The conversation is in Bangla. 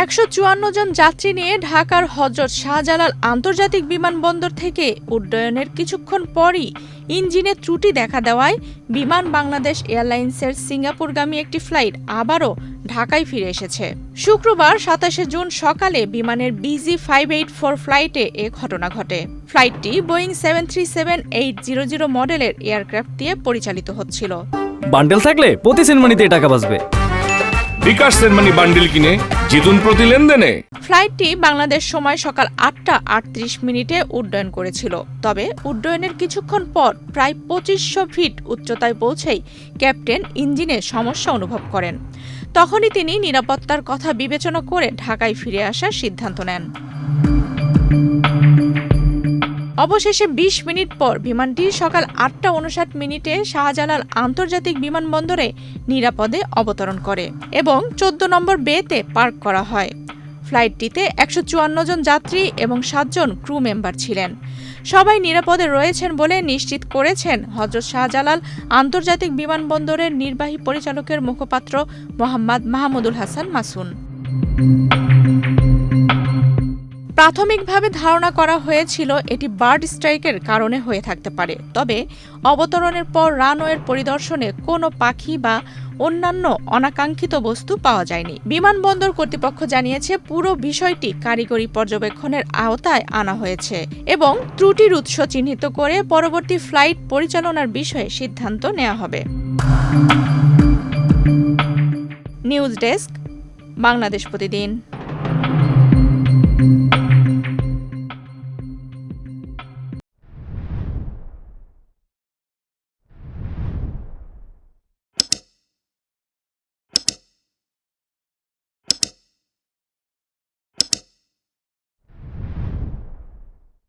154 জন যাত্রী নিয়ে ঢাকার হযরত শাহজালাল আন্তর্জাতিক বিমানবন্দর থেকে উড্ডয়নের কিছুক্ষণ পরই ইঞ্জিনে ত্রুটি দেখা দেওয়ায় বিমান বাংলাদেশ এয়ারলাইন্সের সিঙ্গাপুরগামী একটি ফ্লাইট আবারও ঢাকায় ফিরে এসেছে। শুক্রবার 27 জুন সকালে বিমানের BG584 ফ্লাইটে এ ঘটনা ঘটে। ফ্লাইটটি বোয়িং 737-800 মডেলের এয়ারক্রাফট দিয়ে পরিচালিত হচ্ছিল। বান্ডেল থাকলে প্রতি সেনমানিতে টাকা বাঁচবে। বিকাশ সেনমানি বান্ডেল কিনে জিতুন প্রতি লেনদেনে। ফ্লাইটটি বাংলাদেশ সময় সকাল 8টা 38 মিনিটে উড্ডয়ন করেছিল। তবে উড্ডয়নের কিছুক্ষণ পর প্রায় 2500 ফিট উচ্চতায় পৌঁছেই ক্যাপ্টেন ইঞ্জিনে সমস্যা অনুভব করেন। তখনই তিনি নিরাপত্তার কথা বিবেচনা করে ঢাকায় ফিরে আসার সিদ্ধান্ত নেন। অবশেষে 20 মিনিট পর বিমানটি সকাল 8টা 59 মিনিটে শাহজালাল আন্তর্জাতিক বিমানবন্দরে নিরাপদে অবতরণ করে এবং 14 নম্বর বেতে পার্ক করা হয়। ফ্লাইটটিতে 154 জন যাত্রী এবং 7 জন ক্রু মেম্বার ছিলেন। সবাই নিরাপদে রয়েছেন বলে নিশ্চিত করেছেন হযরত শাহজালাল আন্তর্জাতিক বিমানবন্দরের নির্বাহী পরিচালকের মুখপাত্র মোহাম্মদ মাহমুদুল হাসান মাসুন। প্রাথমিকভাবে ধারণা করা হয়েছিল এটি বার্ড স্ট্রাইকের কারণে হয়ে থাকতে পারে। তবে অবতরণের পর রানওয়ের পরিদর্শনে কোনো পাখি বা অন্যান্য অনাকাঙ্ক্ষিত বস্তু পাওয়া যায়নি। বিমানবন্দর কর্তৃপক্ষ জানিয়েছে পুরো বিষয়টি কারিগরি পর্যবেক্ষণের আওতায় আনা হয়েছে এবং ত্রুটির উৎস চিহ্নিত করে পরবর্তী ফ্লাইট পরিচালনার বিষয়ে সিদ্ধান্ত নেওয়া হবে। নিউজ ডেস্ক, বাংলাদেশ প্রতিদিন।